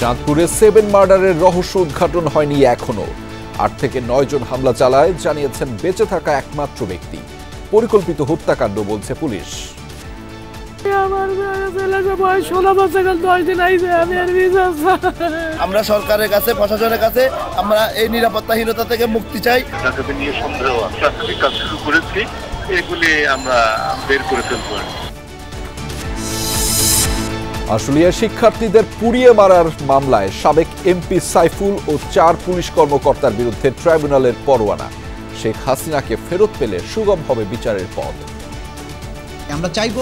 চাঁদপুরে 7 মার্ডারের রহস্য উদ্ঘাটন হয়নি এখনো। 8 থেকে 9 জন হামলা চালায় জানিয়েছেন বেঁচে থাকা একমাত্র ব্যক্তি। পরিকল্পিত হত্যাকাণ্ড বলছে পুলিশ। আমরা সরকারের কাছে, প্রশাসনের কাছে আমরা এই নিরাপত্তাহীনতা থেকে মুক্তি চাই। তাকে নিয়ে সন্দেহ আছে, প্রাথমিক কাজ শুরু করেছি, এগুলি আমরা বের করে ফেলব। আশুলিয়া শিক্ষার্থীদের পুড়িয়ে মারার মামলায় সাবেক এমপি সাইফুল ও 4 পুলিশ কর্মকর্তার বিরুদ্ধে ট্রাইব্যুনালের পরোয়ানা। শেখ হাসিনাকে ফেরত পেলে সুগম হবে বিচারের পথ। আমরা চাইব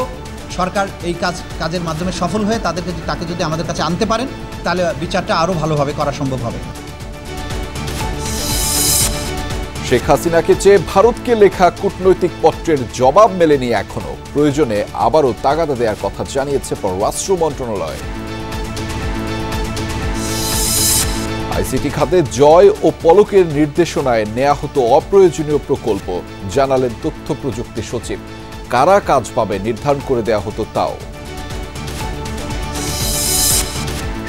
সরকার এই কাজের মাধ্যমে সফল হয়ে তাকে যদি আমাদের কাছে আনতে পারেন তাহলে বিচারটা আরো ভালোভাবে করা সম্ভব হবে। শেখ হাসিনাকে চেয়ে ভারতকে লেখা কূটনৈতিক পত্রের জবাব মেলেনি এখনো। প্রয়োজনে আবারও তাগাদা দেওয়ার কথা জানিয়েছে পররাষ্ট্র মন্ত্রণালয়। আইসিটি খাতে জয় ও পলকের নির্দেশনায় নেওয়া হতো অপ্রয়োজনীয় প্রকল্প, জানালেন তথ্য প্রযুক্তি সচিব। কারা কাজ পাবে নির্ধারণ করে দেওয়া হতো তাও।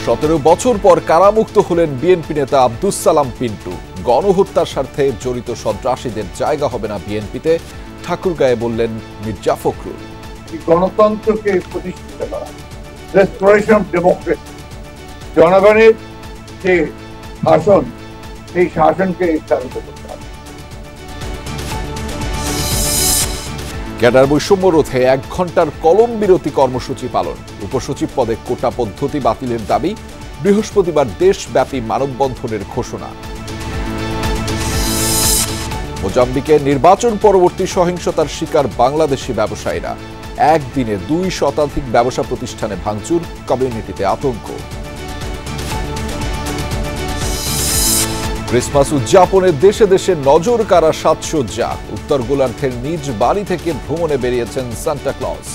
17 বছর পর কারামুক্ত হলেন বিএনপি নেতা আব্দুস সালাম পিন্টু। গণহত্যার স্বার্থে জড়িত সন্ত্রাসীদের জায়গা হবে না বিএনপিতে, ঠাকুরগাঁয়ে বললেন মির্জা ফখরুল। গণতন্ত্রকে প্রতিষ্ঠিত করা, রেস্টোরেশন অফ ডেমোক্রেসি, জনগণের যে শাসন, সেই শাসনকে স্থাপিত করতে হবে। ক্যাডার বৈষম্য রোধে 1 ঘন্টার কলম বিরতি কর্মসূচি পালন। উপসচিব পদে কোটা পদ্ধতি বাতিলের দাবি। বৃহস্পতিবার দেশব্যাপী মানববন্ধনের ঘোষণা। মোজাম্বিকে নির্বাচন পরবর্তী সহিংসতার শিকার বাংলাদেশি ব্যবসায়ীরা। একদিনে 2 শতাধিক ব্যবসা প্রতিষ্ঠানে ভাঙচুর, কমিউনিটিতে আতঙ্ক। ক্রিসমাস উদযাপনে দেশে দেশে নজর কাড়া সাজসজ্জা। উত্তর গোলার্ধের নিজ বাড়ি থেকে ভ্রমণে বেরিয়েছেন সান্টা ক্লজ।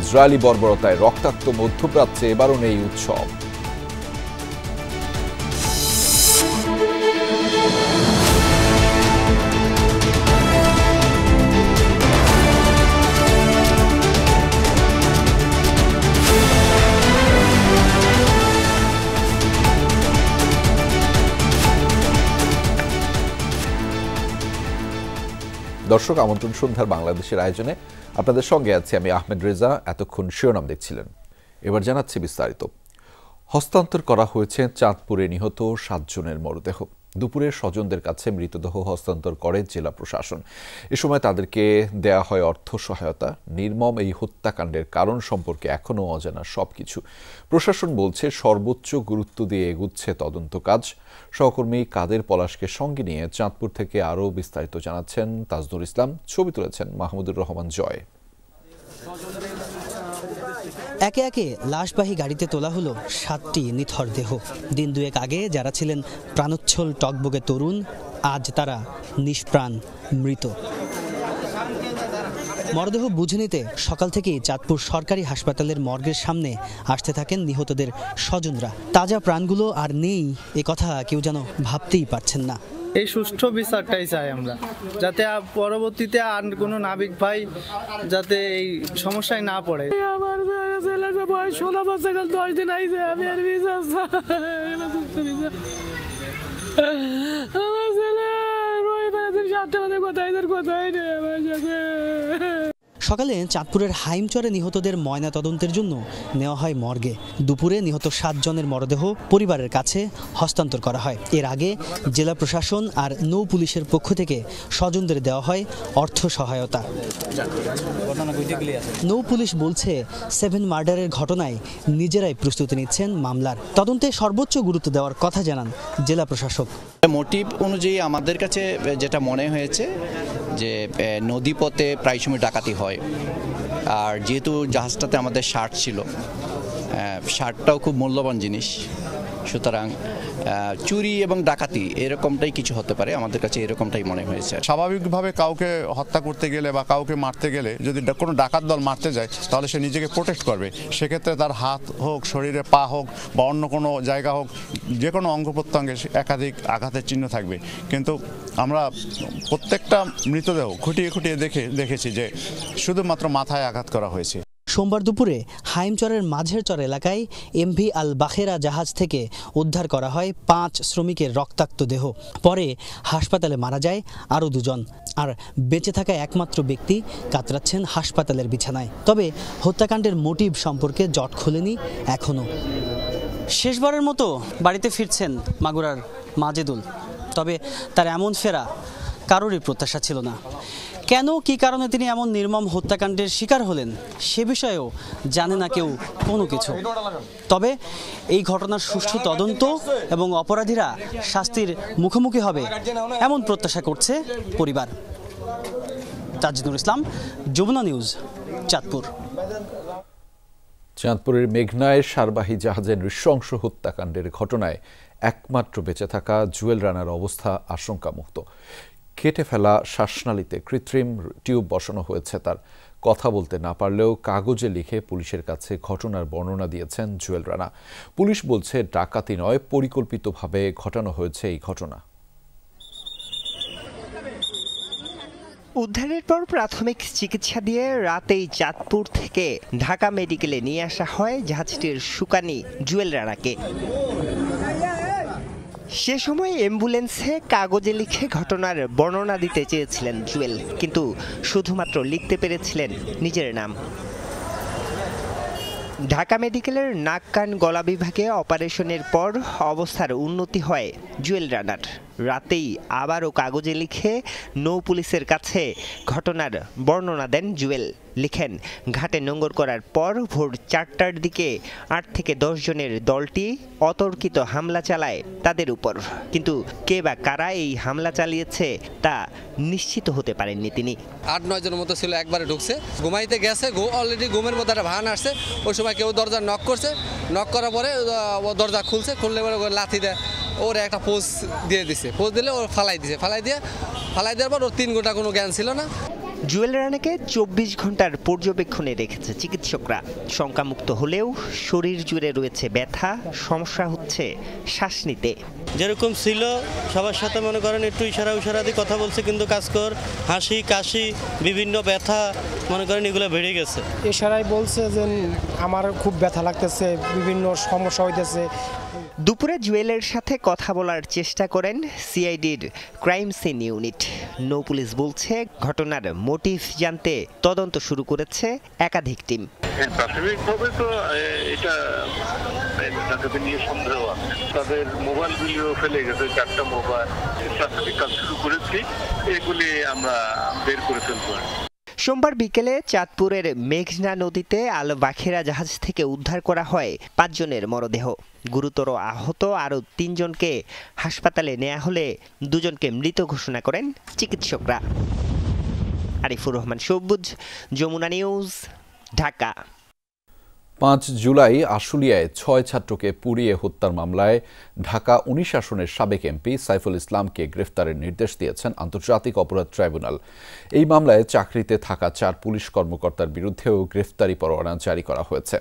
ইসরায়েলি বর্বরতায় রক্তাক্ত মধ্যপ্রাচ্যে এবারও নেই উৎসব। দর্শক, আমন্ত্রণ সন্ধ্যার বাংলাদেশের আয়োজনে আপনাদের সঙ্গে আছি আমি আহমেদ রেজা। এতক্ষণ শিরোনাম দেখছিলেন, এবার জানাচ্ছি বিস্তারিত। হস্তান্তর করা হয়েছে চাঁদপুরে নিহত 7 জনের মরদেহ। দুপুরে স্বজনদের কাছে মৃতদেহ হস্তান্তর করে জেলা প্রশাসন। এ সময় তাদেরকে দেয়া হয় অর্থ সহায়তা। নির্মম এই হত্যাকাণ্ডের কারণ সম্পর্কে এখনও অজানা সবকিছু। প্রশাসন বলছে সর্বোচ্চ গুরুত্ব দিয়ে এগুচ্ছে তদন্ত কাজ। সহকর্মী কাদের পলাশকে সঙ্গে নিয়ে চাঁদপুর থেকে আরও বিস্তারিত জানাচ্ছেন তাজনুর ইসলাম, ছবি তুলেছেন মাহমুদুর রহমান জয়। একে একে লাশবাহী গাড়িতে তোলা হলো 7টি নিথর দেহ। দিন দুয়েক আগে যারা ছিলেন প্রাণোচ্ছল টকবগে তরুণ, আজ তারা নিষ্প্রাণ মৃত। মরদেহ বুঝে নিতে সকাল থেকেই চাঁদপুর সরকারি হাসপাতালের মর্গের সামনে আসতে থাকেন নিহতদের স্বজনরা। তাজা প্রাণগুলো আর নেই এ কথা কেউ যেন ভাবতেই পারছেন না। এই সুষ্ঠু বিচারটাই চাই আমরা, যাতে পরবর্তীতে আর কোনো নাবিক ভাই যাতে এই সমস্যায় না পড়ে। আমার ছেলেকে বয়স 16 বছর, 10 দিন আইছে, আমি আর বিচার আমার ছেলে রবিবার 7টা বাজে কোথায় নেই আমার সাথে। সকালে চাঁদপুরের হাইমচরে নিহতদের ময়না তদন্তের জন্য নেওয়া হয় মর্গে। দুপুরে নিহত 7 জনের মরদেহ পরিবারের কাছে হস্তান্তর করা হয়। এর আগে জেলা প্রশাসন আর নৌ পুলিশের পক্ষ থেকে স্বজনদের দেওয়া হয় অর্থ সহায়তা। নৌ পুলিশ বলছে 7 মার্ডারের ঘটনায় নিজেরাই প্রস্তুতি নিচ্ছেন মামলার। তদন্তে সর্বোচ্চ গুরুত্ব দেওয়ার কথা জানান জেলা প্রশাসক। মোটিভ অনুযায়ী আমাদের কাছে যেটা মনে হয়েছে যে নদীপথে প্রায় সময় ডাকাতি হয়, আর যেহেতু জাহাজটাতে আমাদের শার্ট ছিল, শার্টটাও খুব মূল্যবান জিনিস, সুতরাং চুরি এবং ডাকাতি এরকমটাই কিছু হতে পারে। আমাদের কাছে এরকমটাই মনে হয়েছে। স্বাভাবিকভাবে কাউকে হত্যা করতে গেলে বা কাউকে মারতে গেলে যদি কোনো ডাকাত দল মারতে যায় তাহলে সে নিজেকে প্রোটেক্ট করবে। সেক্ষেত্রে তার হাত হোক, শরীরে পা হোক বা অন্য কোনো জায়গা হোক, যে কোনো অঙ্গ প্রত্যঙ্গে একাধিক আঘাতের চিহ্ন থাকবে। কিন্তু আমরা প্রত্যেকটা মৃতদেহ খুঁটিয়ে খুঁটিয়ে দেখেছি যে শুধুমাত্র মাথায় আঘাত করা হয়েছে। সোমবার দুপুরে হাইমচরের মাঝের চর এলাকায় এমভি আল বাখেরা জাহাজ থেকে উদ্ধার করা হয় 5 শ্রমিকের রক্তাক্ত দেহ। পরে হাসপাতালে মারা যায় আরও 2 জন। আর বেঁচে থাকা একমাত্র ব্যক্তি কাতরাচ্ছেন হাসপাতালের বিছানায়। তবে হত্যাকাণ্ডের মোটিভ সম্পর্কে জট খোলেনি এখনও। শেষবারের মতো বাড়িতে ফিরছেন মাগুরার মাজেদুল। তবে তার এমন ফেরা কারোরই প্রত্যাশা ছিল না। কেন, কী কারণে তিনি এমন নির্মম হত্যাকাণ্ডের শিকার হলেন সে বিষয়েও জানে না কেউ কোনো কিছু। তবে এই ঘটনার সুষ্ঠু তদন্ত এবং অপরাধীরা শাস্তির মুখোমুখি হবে এমন প্রত্যাশা করছে পরিবার। তাজনুর ইসলাম, যমুনা নিউজ, চাঁদপুর। চাঁদপুরের মেঘনায় সারবাহী জাহাজের নৃশংস হত্যাকাণ্ডের ঘটনায় একমাত্র বেঁচে থাকা জুয়েল রানার অবস্থা আশঙ্কামুক্ত। কেটে ফেলা শ্বাসনালীতে কৃত্রিম টিউব বসানো হয়েছে তার। কথা বলতে না পারলেও কাগজে লিখে পুলিশের কাছে ঘটনার বর্ণনা দিয়েছেন জুয়েল রানা। পুলিশ বলছে ডাকাতি নয়, পরিকল্পিতভাবে ঘটানো হয়েছে এই ঘটনা। উদ্ধারের পর প্রাথমিক চিকিৎসা দিয়ে রাতেই চাঁদপুর থেকে ঢাকা মেডিকেলে নিয়ে আসা হয় জাহাজটির সুকানি জুয়েল রানাকে। সে সময় অ্যাম্বুলেন্সে কাগজে লিখে ঘটনার বর্ণনা দিতে চেয়েছিলেন জুয়েল, কিন্তু শুধুমাত্র লিখতে পেরেছিলেন নিজের নাম। ঢাকা মেডিকেলের নাক কান গলা বিভাগে অপারেশনের পর অবস্থার উন্নতি হয় জুয়েল রানার। রাতেই আবারও কাগজে লিখে নৌ পুলিশের কাছে ঘটনার বর্ণনা দেন জুয়েল। লিখেন, ঘাটে নোঙর করার পর ভোর 4টার দিকে 8 থেকে 10 জনের দলটি অতর্কিত হামলা চালায় তাদের উপর, কিন্তু কে বা কারা এই হামলা চালিয়েছে তা নিশ্চিত হতে পারেননি তিনি। 8-9 জনের মতো ছিল, একবারে ঢুকছে, ঘুমাইতে গেছে, অলরেডি ঘুমের মধ্যে একটা ভান আসছে। ওই সময় কেউ দরজা নক করছে, নক করার পরে ও দরজা খুলছে, খুললে পরে লাথি দেয়, ওর একটা পোজ দিয়ে দিছে, পোজ দিলে ও ফালাই দেওয়ার পর ওর 3 ঘন্টা কোনো জ্ঞান ছিল না। জুয়েল রানাকে 24 ঘন্টার পর্যবেক্ষণে রেখেছে চিকিৎসকরা। শঙ্কামুক্ত হলেও শরীর জুড়ে রয়েছে ব্যথা, সমস্যা হচ্ছে শ্বাস নিতে। যেরকম ছিল সবার সাথে মনে করেন একটু ইশারা দিয়ে কথা বলছে, কিন্তু কাজকর হাসি কাশি বিভিন্ন ব্যথা মনে করেন এগুলো বেড়ে গেছে। ইশারায় বলছে যে আমার খুব ব্যথা লাগতেছে, বিভিন্ন সমস্যা হইতেছে। দুপুরে জুয়েলের সাথে কথা বলার চেষ্টা করেন সিআইডির ক্রাইম সিন ইউনিট। নৌ পুলিশ বলছে ঘটনার মোটিভ জানতে তদন্ত শুরু করেছে একাধিক টিম। প্রাথমিকভাবে তো এটা ডাকাতি নিয়ে সন্দেহ আছে। তাদের মোবাইলগুলিও ফেলে গেছে, 4টা মোবাইল। প্রাথমিক কাজ শুরু করেছি, এগুলি আমরা বের করে ফেলবো। সোমবার বিকেলে চাঁদপুরের মেঘনা নদীতে আল বাখেরা জাহাজ থেকে উদ্ধার করা হয় 5 জনের মরদেহ। গুরুতর আহত আরও 3 জনকে হাসপাতালে নেওয়া হলে 2 জনকে মৃত ঘোষণা করেন চিকিৎসকরা। আরিফুর রহমান সবুজ, যমুনা নিউজ, ঢাকা। 5 জুলাই আশুলিয়ায় 6 ছাত্রকে পুড়িয়ে হত্যার মামলায় ঢাকা 19 আসনের সাবেক এমপি সাইফুল ইসলামকে গ্রেফতারের নির্দেশ দিয়েছেন আন্তর্জাতিক অপরাধ ট্রাইব্যুনাল। এই মামলায় চাকরিতে থাকা 4 পুলিশ কর্মকর্তার বিরুদ্ধেও গ্রেফতারি পরোয়ানা জারি করা হয়েছে।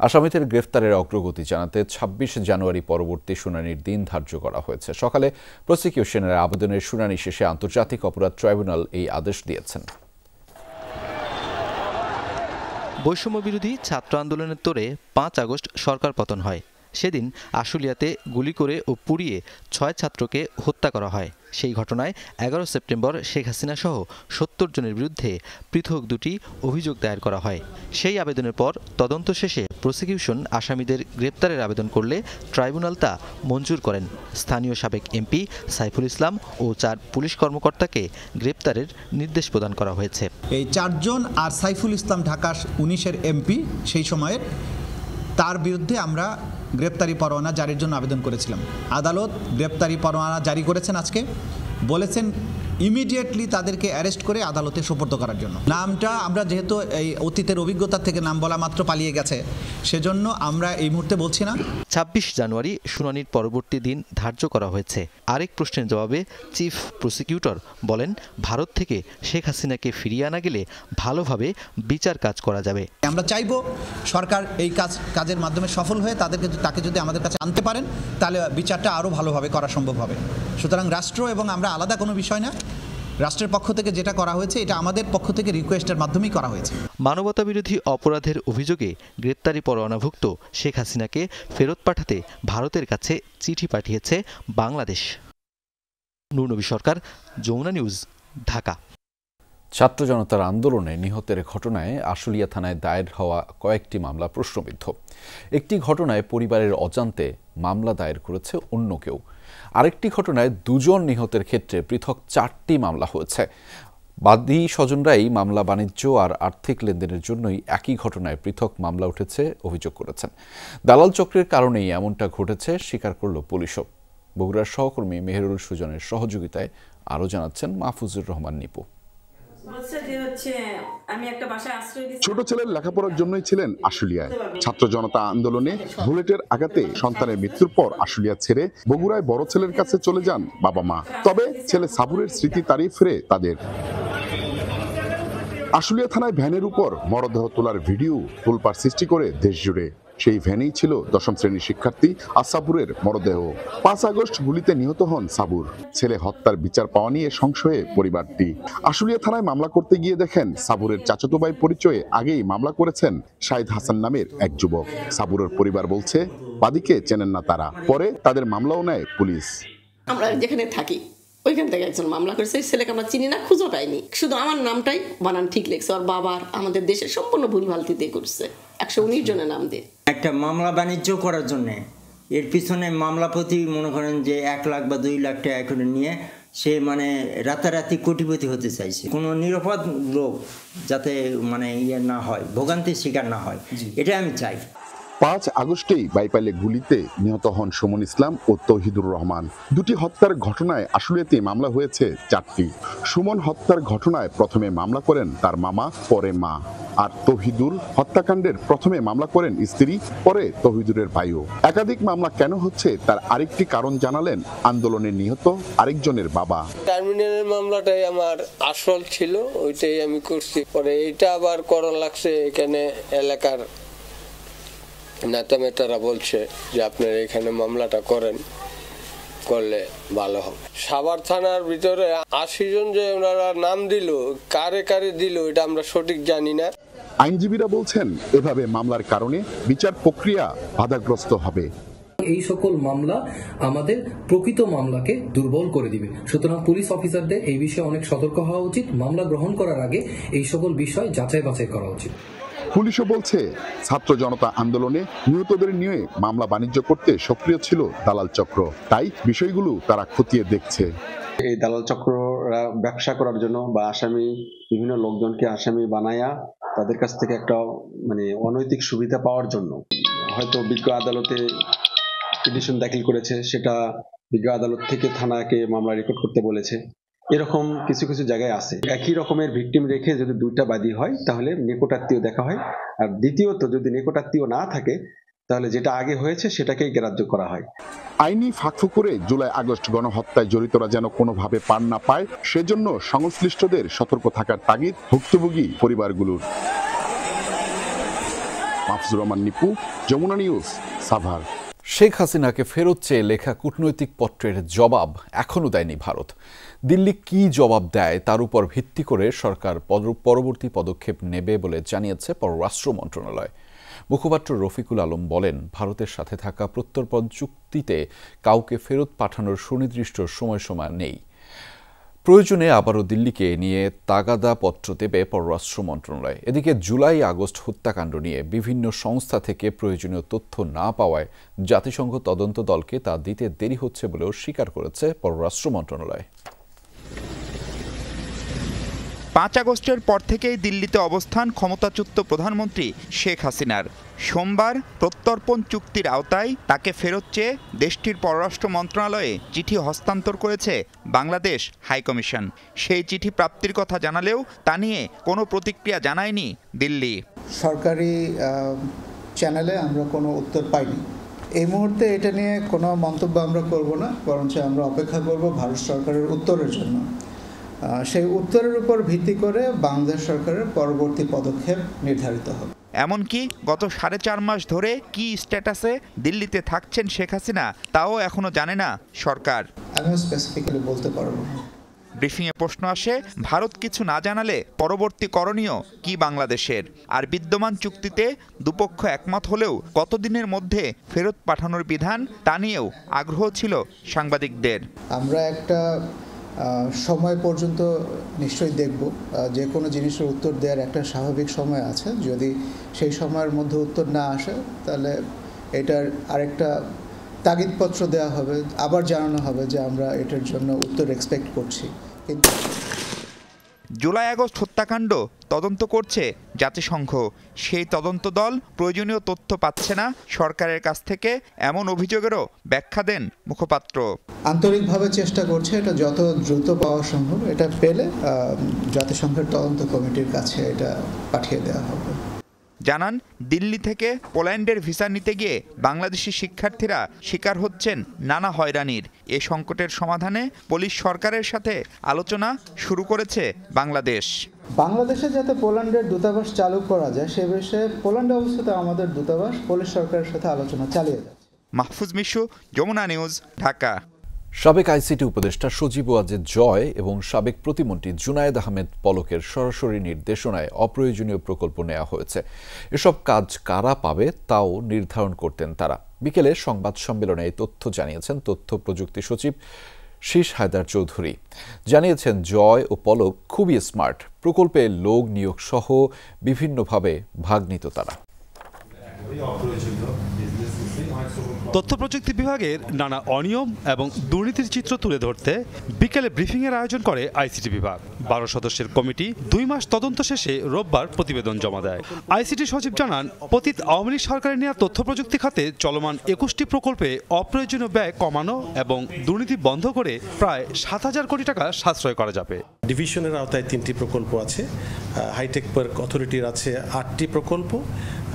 আসামিদের গ্রেফতারের অগ্রগতি জানাতে 26 জানুয়ারি পরবর্তী শুনানির দিন ধার্য করা হয়েছে। সকালে প্রসিকিউশনের আবেদনের শুনানি শেষে আন্তর্জাতিক অপরাধ ট্রাইব্যুনাল এই আদেশ দিয়েছেন। বৈষম্য বিরোধী ছাত্র আন্দোলনের তোড়ে 5 আগস্ট সরকার পতন হয়। সেদিন আশুলিয়াতে গুলি করে ও পুড়িয়ে 6 ছাত্রকে হত্যা করা হয়। সেই ঘটনায় 11 সেপ্টেম্বর শেখ হাসিনা সহ 70 জনের বিরুদ্ধে পৃথক 2টি অভিযোগ দায়ের করা হয়। সেই আবেদনের পর তদন্ত শেষে প্রসিকিউশন আসামিদের গ্রেপ্তারের আবেদন করলে ট্রাইব্যুনাল তা মঞ্জুর করেন। স্থানীয় সাবেক এমপি সাইফুল ইসলাম ও 4 পুলিশ কর্মকর্তাকে গ্রেপ্তারের নির্দেশ প্রদান করা হয়েছে। এই 4 জন আর সাইফুল ইসলাম ঢাকা 19-এর এমপি সেই সময়ের, তার বিরুদ্ধে আমরা গ্রেপ্তারি পরোয়ানা জারির জন্য আবেদন করেছিলাম। আদালত গ্রেপ্তারি পরোয়ানা জারি করেছেন আজকে, বলেছেন ইমিডিয়েটলি তাদেরকে অ্যারেস্ট করে আদালতে সোপর্দ করার জন্য। নামটা আমরা যেহেতু এই অতীতের অভিজ্ঞতা থেকে নাম বলা মাত্র পালিয়ে গেছে, সেজন্য আমরা এই মুহূর্তে বলছি না। 26 জানুয়ারি শুনানির পরবর্তী দিন ধার্য করা হয়েছে। আরেক প্রশ্নের জবাবে চিফ প্রসিকিউটর বলেন, ভারত থেকে শেখ হাসিনাকে ফিরিয়ে আনা গেলে ভালোভাবে বিচার কাজ করা যাবে। আমরা চাইব সরকার এই কাজের মাধ্যমে সফল হয়ে তাকে যদি আমাদের কাছে আনতে পারেন, তাহলে বিচারটা আরও ভালোভাবে করা সম্ভব হবে। সুতরাং রাষ্ট্র এবং আমরা আলাদা কোনো বিষয় না, রাষ্ট্রের পক্ষ থেকে যেটা করা হয়েছে এটা আমাদের পক্ষ থেকে রিকোয়েস্টের মাধ্যমেই করা হয়েছে। মানবতাবিরোধী অপরাধের অভিযোগে গ্রেপ্তারি পরোয়ানাভুক্ত শেখ হাসিনাকে ফেরত পাঠাতে ভারতের কাছে চিঠি পাঠিয়েছে বাংলাদেশ। নূর নবী সরকার, যমুনা নিউজ, ঢাকা। ছাত্র জনতার আন্দোলনে নিহতের ঘটনায় আশুলিয়া থানায় দায়ের হওয়া কয়েকটি মামলা প্রশ্নবিদ্ধ। একটি ঘটনায় পরিবারের অজান্তে মামলা দায়ের করেছে অন্য কেউ। আরেকটি ঘটনায় দুজন নিহতের ক্ষেত্রে পৃথক 4টি মামলা হয়েছে। বাদী স্বজনরাই মামলা বাণিজ্য আর আর্থিক লেনদেনের জন্যই একই ঘটনায় পৃথক মামলা উঠেছে অভিযোগ করেছেন। দালাল চক্রের কারণেই এমনটা ঘটেছে স্বীকার করল পুলিশও। বগুড়ার সহকর্মী মেহেরুল সুজনের সহযোগিতায় আরও জানাচ্ছেন মাহফুজুর রহমান নিপু। ছোট ছেলের লেখাপড়ার জন্যই ছিলেন আশুলিয়ায়। ছাত্র জনতা আন্দোলনে বুলেটের আঘাতে সন্তানের মৃত্যুর পর আশুলিয়া ছেড়ে বগুড়ায় বড় ছেলের কাছে চলে যান বাবা মা। তবে ছেলে সাবুরের স্মৃতি তাড়িয়ে ফিরে তাদের। আশুলিয়া থানায় ভ্যানের উপর মরদেহ তোলার ভিডিও তোলপাড় সৃষ্টি করে দেশ জুড়ে। সেই ভ্যানেই ছিল 10ম শ্রেণীর শিক্ষার্থী সাবুরের মরদেহ। 5 আগস্ট গুলিতে নিহত হন সাবুর। ছেলে হত্যার বিচার পাওয়া নিয়ে সংশয়ে পরিবারটি। আশুলিয়া থানায় মামলা করতে গিয়ে দেখেন সাবুরের চাচাতো ভাই পরিচয়ে আগেই মামলা করেছেন শাহিদ হাসান নামের এক যুবক। সাবুরের পরিবার বলছে বাদীকে চেনেন না তারা। পরে তাদের মামলাও নেয় পুলিশ। আমরা যেখানে থাকি ওইখান থেকে একজন মামলা করেছে। ছেলেকে আমরা চিনি না, খুঁজো পাইনি, শুধু আমার নামটাই বানান ঠিক লেখছে। আর বাবার আমাদের দেশের সম্পূর্ণ ভুলভালতি দিয়ে করছে 119 জনের নাম দিয়ে। একটা মামলা বাণিজ্য করার জন্য এর পিছনে মামলা প্রতি মনে করেন যে 1 লাখ বা 2 লাখ টাকা করে নিয়ে সে মানে রাতারাতি কোটিপতি হতে চাইছে। কোনো নিরাপদ লোক যাতে মানে ইয়ে না হয়, ভোগান্তির শিকার না হয়, এটা আমি চাই। 5 আগস্টেই বাইপাইলে গুলিতে নিহত হন সুমন ইসলাম ও তৌহিদুর রহমান। দুটি হত্যার ঘটনায় আশুলিয়াতে মামলা হয়েছে 4টি। সুমন হত্যার ঘটনায় প্রথমে মামলা করেন তার মামা, পরে মা। আর তৌহিদুর হত্যাকাণ্ডের প্রথমে মামলা করেন স্ত্রী, পরে তৌহিদুরের ভাইও। একাধিক মামলা কেন হচ্ছে তার আরেকটি কারণ জানালেন আন্দোলনে নিহত আরেকজনের বাবা। টার্মিনালের মামলাটাই আমার আসল ছিল, ওইটাই আমি করছি। পরে এটা আবার করা লাগছে এখানে এলাকার নেতামেতারা বলছে যে আপনারা এখানে মামলাটা করেন, করলে ভালো হবে। সাভার থানার ভিতরে 80 জন যে ওনারা নাম দিল, কারে কারে দিল এটা আমরা সঠিক জানি না। আইনজীবীরা বলছেন এভাবে মামলার কারণে বিচার প্রক্রিয়া বাধাগ্রস্ত হবে। এই সকল মামলা আমাদের প্রকৃত মামলাকে দুর্বল করে দিবে। সুতরাং পুলিশ অফিসারদের এই বিষয়ে অনেক সতর্ক হওয়া উচিত। মামলা গ্রহণ করার আগে এই সকল বিষয় যাচাই বাছাই করা উচিত। পুলিশও বলছে ছাত্র জনতা আন্দোলনে নিহতদের নিয়ে মামলা বাণিজ্য করতে সক্রিয় ছিল দালাল চক্র, তাই বিষয়গুলো তারা খতিয়ে দেখছে। এই দালাল চক্ররা ব্যবসা করার জন্য বা আসামি বিভিন্ন লোকজনকে আসামি বানায়া তাদের কাছ থেকে একটা মানে অনৈতিক সুবিধা পাওয়ার জন্য হয়তো বিজ্ঞ আদালতে পিটিশন দাখিল করেছে, সেটা বিজ্ঞ আদালত থেকে থানাকে মামলা রেকর্ড করতে বলেছে। এরকম কিছু কিছু জায়গায় আছে। একই রকমের ভিকটিম রেখে যদি 2টা বাদী হয় তাহলে নিকটাত্মীয় দেখা হয়, আর দ্বিতীয়ত যদি নিকটাত্মীয় না থাকে তাহলে যেটা আগে হয়েছে সেটাকেই গ্রাহ্য করা হয়। আইনি ফাঁকফোকরে জুলাই আগস্ট গণহত্যায় জড়িতরা যেন কোনোভাবে পার না পায় সেজন্য সংশ্লিষ্টদের সতর্ক থাকার তাগিদ ভুক্তভোগী পরিবারগুলোর। মাহফুজুর রহমান নিপু, যমুনা নিউজ, সাভার। শেখ হাসিনাকে ফেরত চেয়ে লেখা কূটনৈতিক পত্রের জবাব এখনও দেয়নি ভারত। দিল্লি কি জবাব দেয় তার উপর ভিত্তি করে সরকার পরবর্তী পদক্ষেপ নেবে বলে জানিয়েছে পররাষ্ট্র মন্ত্রণালয়। মুখপাত্র রফিকুল আলম বলেন, ভারতের সাথে থাকা প্রত্যর্পণ চুক্তিতে কাউকে ফেরত পাঠানোর সুনির্দিষ্ট সময়সীমা নেই। প্রয়োজনে আবারও দিল্লিকে নিয়ে তাগাদা পত্র দেবে পররাষ্ট্র মন্ত্রণালয়। এদিকে জুলাই আগস্ট হত্যাকাণ্ড নিয়ে বিভিন্ন সংস্থা থেকে প্রয়োজনীয় তথ্য না পাওয়ায় জাতিসংঘ তদন্ত দলকে তা দিতে দেরি হচ্ছে বলেও স্বীকার করেছে পররাষ্ট্র মন্ত্রণালয়। 5 আগস্টের পর থেকেই দিল্লিতে অবস্থান ক্ষমতাচ্যুত প্রধানমন্ত্রী শেখ হাসিনার। সোমবার প্রত্যর্পণ চুক্তির আওতায় তাকে ফেরত চেয়ে দেশটির পররাষ্ট্র মন্ত্রণালয়ে চিঠি হস্তান্তর করেছে বাংলাদেশ হাইকমিশন। সেই চিঠি প্রাপ্তির কথা জানালেও তা নিয়ে কোনো প্রতিক্রিয়া জানায়নি দিল্লি। সরকারি চ্যানেলে আমরা কোনো উত্তর পাইনি। এই মুহূর্তে এটা নিয়ে কোনো মন্তব্য আমরা করব না, বরঞ্চ আমরা অপেক্ষা করব ভারত সরকারের উত্তরের জন্য। সেই উত্তরের উপর ভিত্তি করে বাংলাদেশ সরকারের পরবর্তী পদক্ষেপ নির্ধারিত হবে। এমনকি গত 4.5 মাস ধরে কি স্ট্যাটাসে দিল্লিতে থাকছেন শেখ হাসিনা তাও এখনো জানে না সরকার। আমি স্পেসিফিক্যালি বলতে পারবো না। ব্রিফিংয়ে প্রশ্ন আসে, ভারত কিছু না জানালে পরবর্তী করণীয় কি বাংলাদেশের? আর বিদ্যমান চুক্তিতে দুপক্ষ একমত হলেও কতদিনের মধ্যে ফেরত পাঠানোর বিধান তা নিয়েও আগ্রহ ছিল সাংবাদিকদের। আমরা একটা সময় পর্যন্ত নিশ্চয়ই দেখব, যে কোনো জিনিসের উত্তর দেওয়ার একটা স্বাভাবিক সময় আছে। যদি সেই সময়ের মধ্যে উত্তর না আসে তাহলে এটার আরেকটা তাগিদপত্র দেওয়া হবে, আবার জানানো হবে যে আমরা এটার জন্য উত্তর এক্সপেক্ট করছি। কিন্তু জুলাই আগস্ট হত্যাকাণ্ড তদন্ত করছে জাতিসংঘ। সেই তদন্ত দল প্রয়োজনীয় তথ্য পাচ্ছে না সরকারের কাছ থেকে, এমন অভিযোগেরও ব্যাখ্যা দেন মুখপাত্র। আন্তরিকভাবে চেষ্টা করছে এটা যত দ্রুত পাওয়া সম্ভব, এটা পেলে জাতিসংঘের তদন্ত কমিটির কাছে এটা পাঠিয়ে দেওয়া হবে। জানান, দিল্লি থেকে পোল্যান্ডের ভিসা নিতে গিয়ে বাংলাদেশি শিক্ষার্থীরা শিকার হচ্ছেন নানা হয়রানির। এ সংকটের সমাধানে পুলিশ সরকারের সাথে আলোচনা শুরু করেছে বাংলাদেশ। বাংলাদেশে যাতে পোল্যান্ডের দূতাবাস চালু করা যায় সে বিষয়ে পোল্যান্ডে অবস্থিত আমাদের দূতাবাস পুলিশ সরকারের সাথে আলোচনা চালিয়ে যাচ্ছে। মাহফুজ মিশু, যমুনা নিউজ, ঢাকা। সাবেক আইসিটি উপদেষ্টা সজীব ওয়াজেদ জয় এবং সাবেক প্রতিমন্ত্রী জুনায়েদ আহমেদ পলকের সরাসরি নির্দেশনায় অপ্রয়োজনীয় প্রকল্প নেওয়া হয়েছে। এসব কাজ কারা পাবে তাও নির্ধারণ করতেন তারা। বিকেলে সংবাদ সম্মেলনে এই তথ্য জানিয়েছেন তথ্য প্রযুক্তি সচিব শীষ হায়দার চৌধুরী। জানিয়েছেন, জয় ও পলক খুবই স্মার্ট, প্রকল্পে লোক নিয়োগ সহ বিভিন্নভাবে ভাগ নিত তারা। তথ্য প্রযুক্তি বিভাগের নানা অনিয়ম এবং দুর্নীতির চিত্র তুলে ধরতে বিকেলে ব্রিফিংয়ের আয়োজন করে আইসিটি বিভাগ। 12 সদস্যের কমিটি 2 মাস তদন্ত শেষে রোববার প্রতিবেদন জমা দেয়। আইসিটি সচিব জানান, পতিত আওয়ামী লীগ সরকারের নেওয়া তথ্য প্রযুক্তি খাতে চলমান 21টি প্রকল্পে অপ্রয়োজনীয় ব্যয় কমানো এবং দুর্নীতি বন্ধ করে প্রায় 7,000 কোটি টাকা সাশ্রয় করা যাবে। ডিভিশনের আওতায় 3টি প্রকল্প আছে, হাইটেক পার্ক অথরিটির আছে 8টি প্রকল্প,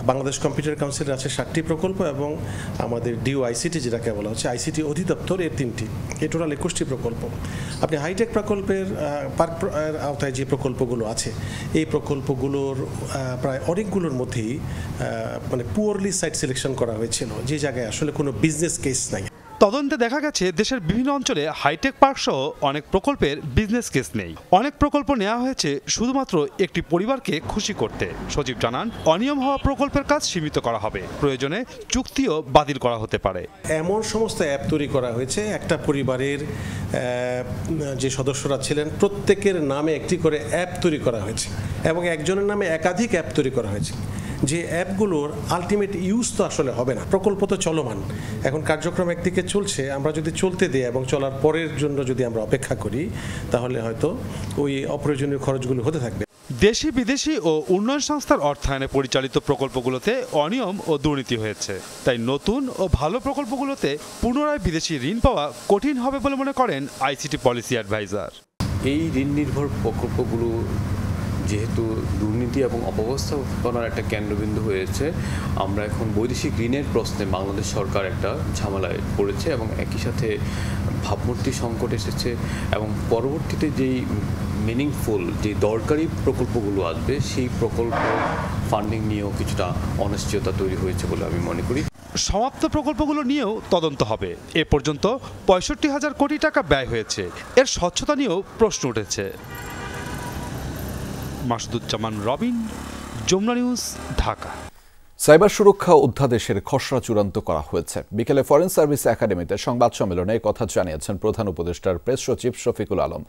বাংলাদেশ কম্পিউটার কাউন্সিলের আছে 7টি প্রকল্প এবং আমাদের ডিওআইসিটি যেটাকে বলা হচ্ছে আইসিটি অধিদপ্তর এর 3টি, এই টোটাল 21টি প্রকল্প। আপনি হাইটেক প্রকল্পের পার্ক আওতায় যে প্রকল্পগুলো আছে এই প্রকল্পগুলোর প্রায় অনেকগুলোর মধ্যেই মানে পুয়ারলি সাইট সিলেকশন করা হয়েছিল, যে জায়গায় আসলে কোনো বিজনেস কেস নাই। তদন্তে দেখা গেছে দেশের বিভিন্ন অঞ্চলে হাইটেক পার্ক সহ অনেক প্রকল্পের বিজনেস কেস নেই। অনেক প্রকল্প নেওয়া হয়েছে শুধুমাত্র একটি পরিবারকে খুশি করতে। সচিব জানান, অনিয়ম হওয়া প্রকল্পের কাজ সীমিত করা হবে, প্রয়োজনে চুক্তিও বাতিল করা হতে পারে। এমন সমস্ত অ্যাপ তৈরি করা হয়েছে, একটা পরিবারের যে সদস্যরা ছিলেন প্রত্যেকের নামে একটি করে অ্যাপ তৈরি করা হয়েছে এবং একজনের নামে একাধিক অ্যাপ তৈরি করা হয়েছে। যে অ্যাপগুলোর আলটিমেট ইউজ তো আসলে হবে না, প্রকল্প তো চলমান, এখন কার্যক্রম একদিকে চলছে, আমরা যদি চলতে দিই এবং চলার পরের জন্য যদি আমরা অপেক্ষা করি তাহলে হয়তো ওই অপ্রয়োজনীয় খরচগুলো হতে থাকবে। দেশি বিদেশি ও উন্নয়ন সংস্থার অর্থায়নে পরিচালিত প্রকল্পগুলোতে অনিয়ম ও দুর্নীতি হয়েছে, তাই নতুন ও ভালো প্রকল্পগুলোতে পুনরায় বিদেশি ঋণ পাওয়া কঠিন হবে বলে মনে করেন আইসিটি পলিসি অ্যাডভাইজার। এই ঋণ নির্ভর প্রকল্পগুলো যেহেতু দুর্নীতি এবং অব্যবস্থাপনার একটা কেন্দ্রবিন্দু হয়েছে, আমরা এখন বৈদেশিক ঋণের প্রশ্নে বাংলাদেশ সরকার একটা ঝামেলায় পড়েছে এবং একই সাথে ভাবমূর্তি সংকট এসেছে এবং পরবর্তীতে যেই মিনিংফুল যে দরকারি প্রকল্পগুলো আসবে সেই প্রকল্প ফান্ডিং নিয়েও কিছুটা অনিশ্চয়তা তৈরি হয়েছে বলে আমি মনে করি। সমাপ্ত প্রকল্পগুলো নিয়েও তদন্ত হবে। এ পর্যন্ত 65,000 কোটি টাকা ব্যয় হয়েছে, এর স্বচ্ছতা নিয়েও প্রশ্ন উঠেছে। মাসুদুজ্জামান রবিন, যমুনা নিউজ, ঢাকা। সাইবার সুরক্ষা অধ্যাদেশের খসড়া চূড়ান্ত করা হয়েছে। বিকেলে ফরেন সার্ভিস একাডেমিতে সংবাদ সম্মেলনে এই কথা জানিয়েছেন প্রধান উপদেষ্টার প্রেস সচিব শফিকুল আলম।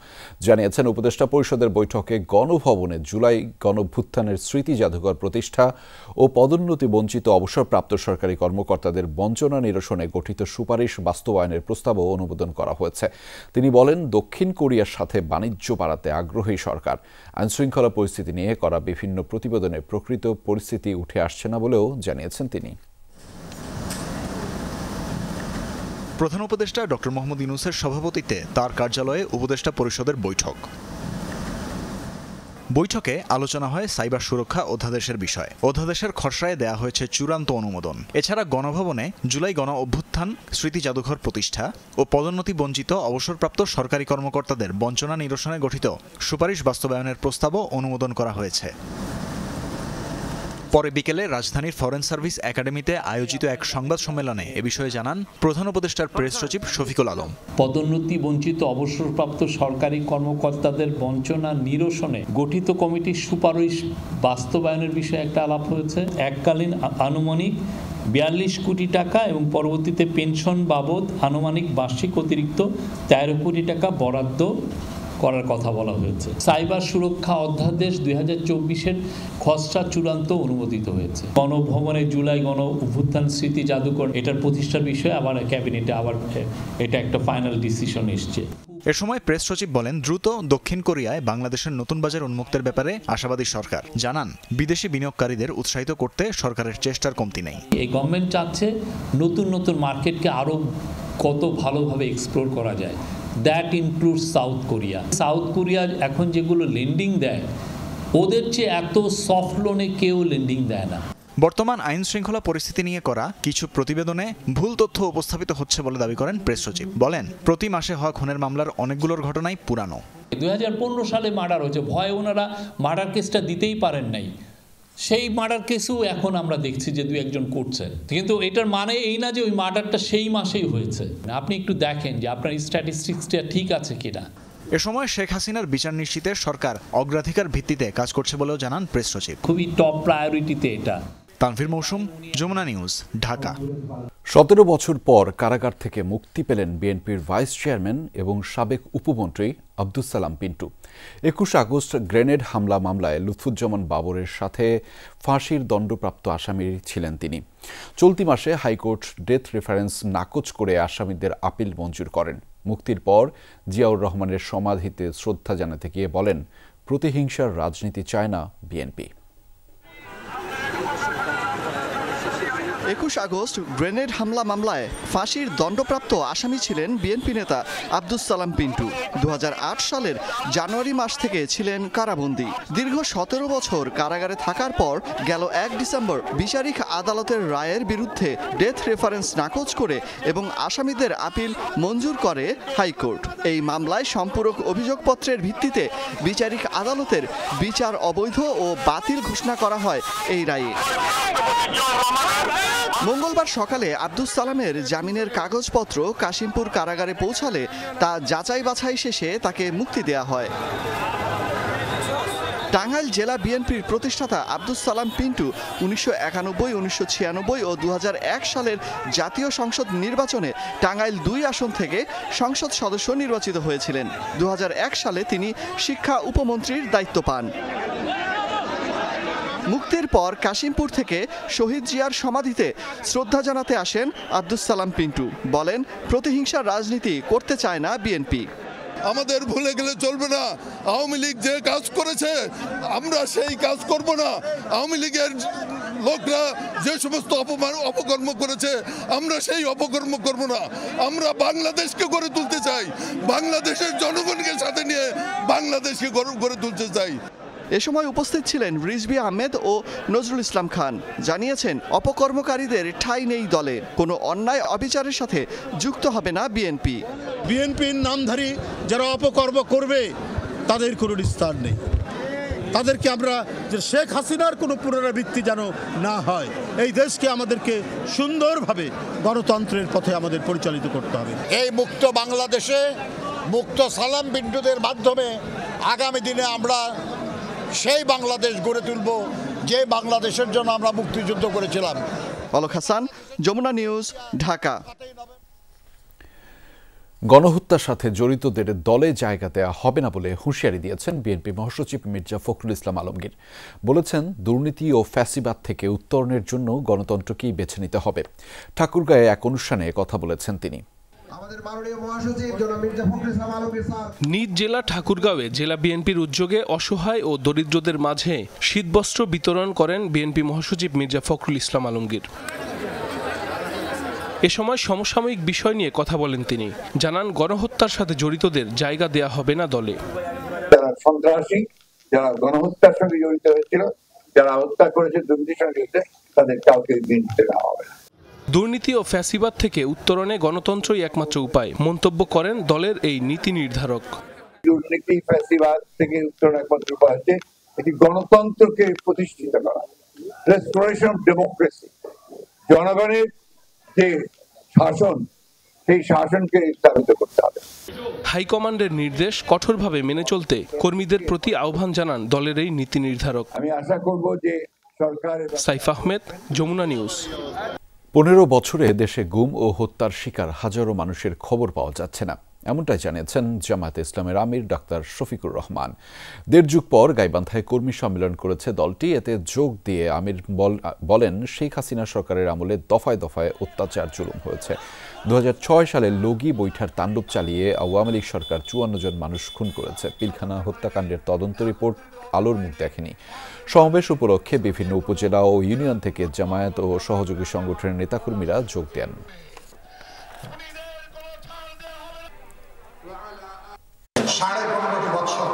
জানিয়েছেন, উপদেষ্টা পরিষদের বৈঠকে গণভবনে জুলাই গণঅভ্যুত্থানের স্মৃতি জাদুঘর প্রতিষ্ঠা ও পদোন্নতি বঞ্চিত অবসরপ্রাপ্ত সরকারি কর্মকর্তাদের বঞ্চনা নিরসনে গঠিত সুপারিশ বাস্তবায়নের প্রস্তাবও অনুমোদন করা হয়েছে। তিনি বলেন, দক্ষিণ কোরিয়ার সাথে বাণিজ্য বাড়াতে আগ্রহী সরকার। আইনশৃঙ্খলা পরিস্থিতি নিয়ে করা বিভিন্ন প্রতিবেদনে প্রকৃত পরিস্থিতি উঠে আসছে না বলেও জানিয়েছেন তিনি। প্রধান উপদেষ্টা ডক্টর মোহাম্মদ ইউনূসের সভাপতিত্বে তার কার্যালয়ে উপদেষ্টা পরিষদের বৈঠক। বৈঠকে আলোচনা হয় সাইবার সুরক্ষা অধ্যাদেশের বিষয়। অধ্যাদেশের খসড়ায় দেয়া হয়েছে চূড়ান্ত অনুমোদন। এছাড়া গণভবনে জুলাই গণ অভ্যুত্থান স্মৃতি জাদুঘর প্রতিষ্ঠা ও পদোন্নতি বঞ্চিত অবসরপ্রাপ্ত সরকারি কর্মকর্তাদের বঞ্চনা নিরসনে গঠিত সুপারিশ বাস্তবায়নের প্রস্তাবও অনুমোদন করা হয়েছে। পরে বিকেলে রাজধানীর ফরেন সার্ভিস একাডেমিতে আয়োজিত এক সংবাদ সম্মেলনে এ বিষয়ে জানান প্রধান উপদেষ্টার প্রেস সচিব শফিকুল আলম। পদোন্নতি বঞ্চিত অবসরপ্রাপ্ত সরকারি কর্মকর্তাদের বঞ্চনা নিরসনে গঠিত কমিটির সুপারিশ বাস্তবায়নের বিষয়ে একটা আলাপ হয়েছে। এককালীন আনুমানিক 42 কোটি টাকা এবং পরবর্তীতে পেনশন বাবদ আনুমানিক বার্ষিক অতিরিক্ত 13 কোটি টাকা বরাদ্দ করার কথা বলা হয়েছে। সাইবার সুরক্ষা অধ্যাদেশ 2024-এর খসড়া চূড়ান্ত অনুমোদিত হয়েছে। গণভবনে জুলাই গণ অভ্যুত্থান স্মৃতি জাদুঘর এটার প্রতিষ্ঠার বিষয়ে আবার ক্যাবিনেটে আবার এটা একটা ফাইনাল ডিসিশন এসছে। এ সময় প্রেস সচিব বলেন, দ্রুত দক্ষিণ কোরিয়ায় বাংলাদেশের নতুন বাজার উন্মুক্তের ব্যাপারে আশাবাদী সরকার। জানান, বিদেশি বিনিয়োগকারীদের উৎসাহিত করতে সরকারের চেষ্টার কমতি নেই। এই গভর্নমেন্ট চাচ্ছে নতুন নতুন মার্কেটকে আরো কত ভালোভাবে এক্সপ্লোর করা যায়। That includes south Korea. South Korea এখন যেগুলো লেন্ডিং দেয় ওদের চেয়ে এত সফট লোনে কেউ লেন্ডিং দেয় না। বর্তমান আইন শৃঙ্খলা পরিস্থিতি নিয়ে করা কিছু প্রতিবেদনে ভুল তথ্য উপস্থাপিত হচ্ছে বলে দাবি করেন প্রেস সচিব। বলেন, প্রতি মাসে হওয়া খুনের মামলার অনেকগুলোর ঘটনাই পুরানো। 2015 সালে মার্ডার হয়েছে, ভয়ে ওনারা মার্ডার কেসটা দিতেই পারেন নাই। সেই মার্ডার কেসও এখন আমরা দেখছি যে 2-1 করছেন, কিন্তু এটার মানে এই না যে ওই মার্ডারটা সেই মাসেই হয়েছে। আপনি একটু দেখেন যে আপনার স্ট্যাটিস্টিক্সটা ঠিক আছে কিনা। এ সময় শেখ হাসিনার বিচার নিশ্চিতে সরকার অগ্রাধিকার ভিত্তিতে কাজ করছে বলেও জানান প্রেস সচিব। খুবই টপ প্রায়োরিটিতে এটা। তানভীর মৌসুম, যমুনা নিউজ, ঢাকা। 17 বছর পর কারাগার থেকে মুক্তি পেলেন বিএনপির ভাইস চেয়ারম্যান এবং সাবেক উপমন্ত্রী আব্দুস সালাম পিন্টু। 21 আগস্ট গ্রেনেড হামলা মামলায় লুৎফুজ্জামান বাবরের সাথে ফাঁসির দণ্ডপ্রাপ্ত আসামি ছিলেন তিনি। চলতি মাসে হাইকোর্ট ডেথ রেফারেন্স নাকচ করে আসামিদের আপিল মঞ্জুর করেন। মুক্তির পর জিয়াউর রহমানের সমাধিতে শ্রদ্ধা জানাতে গিয়ে বলেন, প্রতিহিংসার রাজনীতি চায় না বিএনপি। 21 আগস্ট গ্রেনেড হামলা মামলায় ফাঁসির দণ্ডপ্রাপ্ত আসামি ছিলেন বিএনপি নেতা আব্দুস সালাম পিন্টু। 2008 সালের জানুয়ারি মাস থেকে ছিলেন কারাবন্দী। দীর্ঘ 17 বছর কারাগারে থাকার পর গেল 1 ডিসেম্বর বিচারিক আদালতের রায়ের বিরুদ্ধে ডেথ রেফারেন্স নাকচ করে এবং আসামিদের আপিল মঞ্জুর করে হাইকোর্ট। এই মামলায় সম্পূরক অভিযোগপত্রের ভিত্তিতে বিচারিক আদালতের বিচার অবৈধ ও বাতিল ঘোষণা করা হয় এই রায়ে। মঙ্গলবার সকালে আব্দুস সালামের জামিনের কাগজপত্র কাশিমপুর কারাগারে পৌঁছালে তা যাচাই বাছাই শেষে তাকে মুক্তি দেয়া হয়। টাঙ্গাইল জেলা বিএনপির প্রতিষ্ঠাতা আব্দুস সালাম পিন্টু 1991, 1996 ও 2001 সালের জাতীয় সংসদ নির্বাচনে টাঙ্গাইল 2 আসন থেকে সংসদ সদস্য নির্বাচিত হয়েছিলেন। 2001 সালে তিনি শিক্ষা উপমন্ত্রীর দায়িত্ব পান। মুক্তির পর কাশিমপুর থেকে শহীদ জিয়ার সমাধিতে শ্রদ্ধা জানাতে আসেন আব্দুস সালাম পিন্টু। বলেন, প্রতিহিংসার রাজনীতি করতে চায় না বিএনপি। আমাদের ভুলে গেলে চলবে না। আওয়ামী লীগ যে কাজ করেছে আমরা সেই কাজ করব না। আওয়ামী লীগের লোকরা যে সমস্ত অপকর্ম করেছে আমরা সেই অপকর্ম করব না। আমরা বাংলাদেশকে গড়ে তুলতে চাই, বাংলাদেশের জনগণকে সাথে নিয়ে বাংলাদেশকে গড়ে তুলতে চাই। এ সময় উপস্থিত ছিলেন রিজভী আহমেদ ও নজরুল ইসলাম খান। জানিয়েছেন, অপকর্মকারীদের ঠাঁই নেই দলে, কোনো অন্যায় অবিচারের সাথে যুক্ত হবে না বিএনপি। বিএনপির নামধারী যারা অপকর্ম করবে তাদের কোনো স্থান নেই। তাদেরকে আমরা যে শেখ হাসিনার কোনো পুনরাবৃত্তি যেন না হয়, এই দেশকে আমাদেরকে সুন্দরভাবে গণতন্ত্রের পথে আমাদের পরিচালিত করতে হবে। এই মুক্ত বাংলাদেশে মুক্ত সালাম পিন্টুদের মাধ্যমে আগামী দিনে আমরা সেই বাংলাদেশ গড়ে তুলব যে বাংলাদেশের জন্য আমরা মুক্তিযুদ্ধ করেছিলাম। অলক হাসান, যমুনা নিউজ, ঢাকা। গণহত্যার সাথে জড়িতদের দলে জায়গা দেওয়া হবে না বলে হুঁশিয়ারি দিয়েছেন বিএনপি মহাসচিব মির্জা ফখরুল ইসলাম আলমগীর। বলেছেন, দুর্নীতি ও ফ্যাসিবাদ থেকে উত্তরণের জন্য গণতন্ত্রকেই বেছে নিতে হবে। ঠাকুরগাঁয়ে এক অনুষ্ঠানে কথা বলেছেন তিনি। নিজ জেলা ঠাকুরগাঁওয়ে জেলা বিএনপির উদ্যোগে অসহায় ও দরিদ্রদের মাঝে শীতবস্ত্র বিতরণ করেন বিএনপি মহাসচিব মির্জা ফখরুল ইসলাম আলমগীর। এ সময় সমসাময়িক বিষয় নিয়ে কথা বলেন তিনি। জানান, গণহত্যার সাথে জড়িতদের জায়গা দেয়া হবে না দলে। যারা সন্ত্রাসী, যারা গণহত্যার সঙ্গে জড়িত হয়েছিল, যারা হত্যা করেছে, দুর্নীতির সঙ্গে জড়িত, তাদের কাউকে বিএনপিতে নেওয়া হবে না। দুর্নীতি ও ফ্যাসিবাদ থেকে উত্তরণে গণতন্ত্রই একমাত্র উপায় মন্তব্য করেন দলের এই নীতি নির্ধারক। দুর্নীতি ফ্যাসিবাদ থেকে উত্তরণ একমাত্র উপায় হচ্ছে এটি গণতন্ত্রকে প্রতিষ্ঠিত করা। রেস্টোরেশন অফ ডেমোক্রেসি, জনগণের যে শাসন সেই শাসনকে স্থাপিত করতে হবে। হাইকমান্ডের নির্দেশ কঠোরভাবে মেনে চলতে কর্মীদের প্রতি আহ্বান জানান দলের এই নীতি নির্ধারক। আমি আশা করব যে সরকার। সাইফ আহমেদ, যমুনা নিউজ। 15 বছরে দেশে গুম ও হত্যার শিকার হাজারো মানুষের খবর পাওয়া যাচ্ছে না, এমনটাই জানিয়েছেন জামায়াতে ইসলামের আমির ডাক্তার শফিকুর রহমান। 1.5 যুগ পর গাইবান্ধায় কর্মী সম্মেলন করেছে দলটি। এতে যোগ দিয়ে আমির বলেন, শেখ হাসিনা সরকারের আমলে দফায় দফায় অত্যাচার জুলুম হয়েছে। 2006 সালে লগি বৈঠার তাণ্ডব চালিয়ে আওয়ামী লীগ সরকার 54 জন মানুষ খুন করেছে। পিলখানা হত্যাকাণ্ডের তদন্ত রিপোর্ট আলোর মুখ দেখেনি। সমাবেশ উপলক্ষে বিভিন্ন উপজেলা ও ইউনিয়ন থেকে জামায়াত ও সহযোগী সংগঠনের নেতাকর্মীরা যোগ দেন। সাড়ে 15 বছর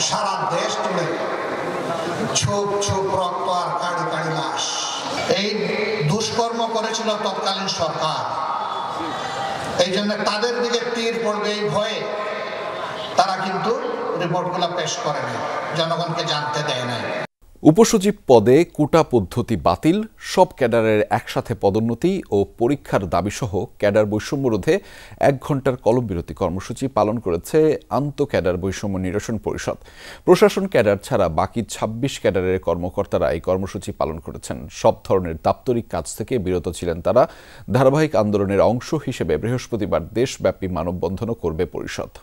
সারা দেশ জুড়ে ছোপ ছোপ রক্ত আর কাড়ি কাড়ি লাশ। এই দুষ্কর্ম করেছিল তৎকালীন সরকার। এই জন্য তাদের দিকে তীর পড়বে এই ভয়ে তারা কিন্তু রিপোর্টগুলো পেশ করেনি, জনগণকে জানতে দেয় নাই। উপসচিব পদে কোটা পদ্ধতি বাতিল, সব ক্যাডারের একসাথে পদোন্নতি ও পরীক্ষার দাবিসহ ক্যাডার বৈষম্য রোধে 1 ঘণ্টার কলমবিরতি কর্মসূচি পালন করেছে আন্ত ক্যাডার বৈষম্য নিরসন পরিষদ। প্রশাসন ক্যাডার ছাড়া বাকি 26 ক্যাডারের কর্মকর্তারা এই কর্মসূচি পালন করেছেন। সব ধরনের দাপ্তরিক কাজ থেকে বিরত ছিলেন তারা। ধারাবাহিক আন্দোলনের অংশ হিসেবে বৃহস্পতিবার দেশব্যাপী মানববন্ধনও করবে পরিষদ।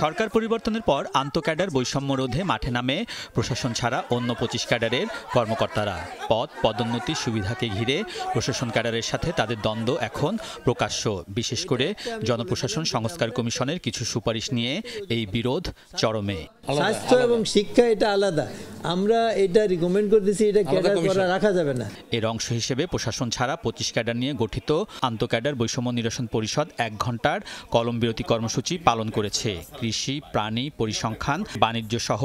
সরকার পরিবর্তনের পর আন্তঃক্যাডার বৈষম্য রোধে মাঠে নামে প্রশাসন ছাড়া অন্য 25 ক্যাডারের কর্মকর্তারা। পদোন্নতি সুবিধাকে ঘিরে প্রশাসন ক্যাডারের সাথে তাদের দ্বন্দ্ব এখন প্রকাশ্য। বিশেষ করে জনপ্রশাসন সংস্কার কমিশনের কিছু সুপারিশ নিয়ে এই বিরোধ চরমে। স্বাস্থ্য এবং শিক্ষা এটা আলাদা, আমরা এটা রিকমেন্ড করতেছি, এটা ক্যাডার করা রাখা যাবে না। এর অংশ হিসেবে প্রশাসন ছাড়া 25 ক্যাডার নিয়ে গঠিত আন্তঃক্যাডার বৈষম্য নিরসন পরিষদ 1 ঘণ্টার কলমবিরতি কর্মসূচি পালন করেছে। কৃষি, প্রাণী, পরিসংখ্যান, বাণিজ্য সহ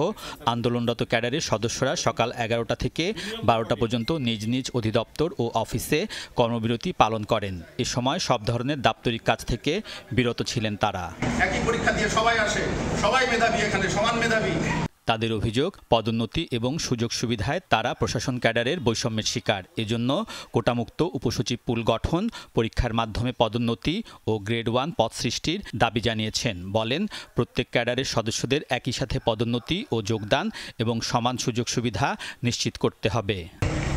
আন্দোলনরত ক্যাডারের সদস্যরা সকাল 11টা থেকে 12টা পর্যন্ত নিজ নিজ অধিদপ্তর ও অফিসে কর্মবিরতি পালন করেন। এ সময় সব ধরনের দাপ্তরিক কাজ থেকে বিরত ছিলেন তারা। একই পরীক্ষা দিয়ে সবাই আসে, সবাই মেধাবী, এখানে সমান মেধাবী। তাদের অভিযোগ, পদোন্নতি এবং সুযোগ সুবিধায় তারা প্রশাসন ক্যাডারের বৈষম্যের শিকার। এজন্য কোটামুক্ত উপসচিব পুল গঠন, পরীক্ষার মাধ্যমে পদোন্নতি ও গ্রেড 1 পদ সৃষ্টির দাবি জানিয়েছেন। বলেন, প্রত্যেক ক্যাডারের সদস্যদের একই সাথে পদোন্নতি ও যোগদান এবং সমান সুযোগ সুবিধা নিশ্চিত করতে হবে।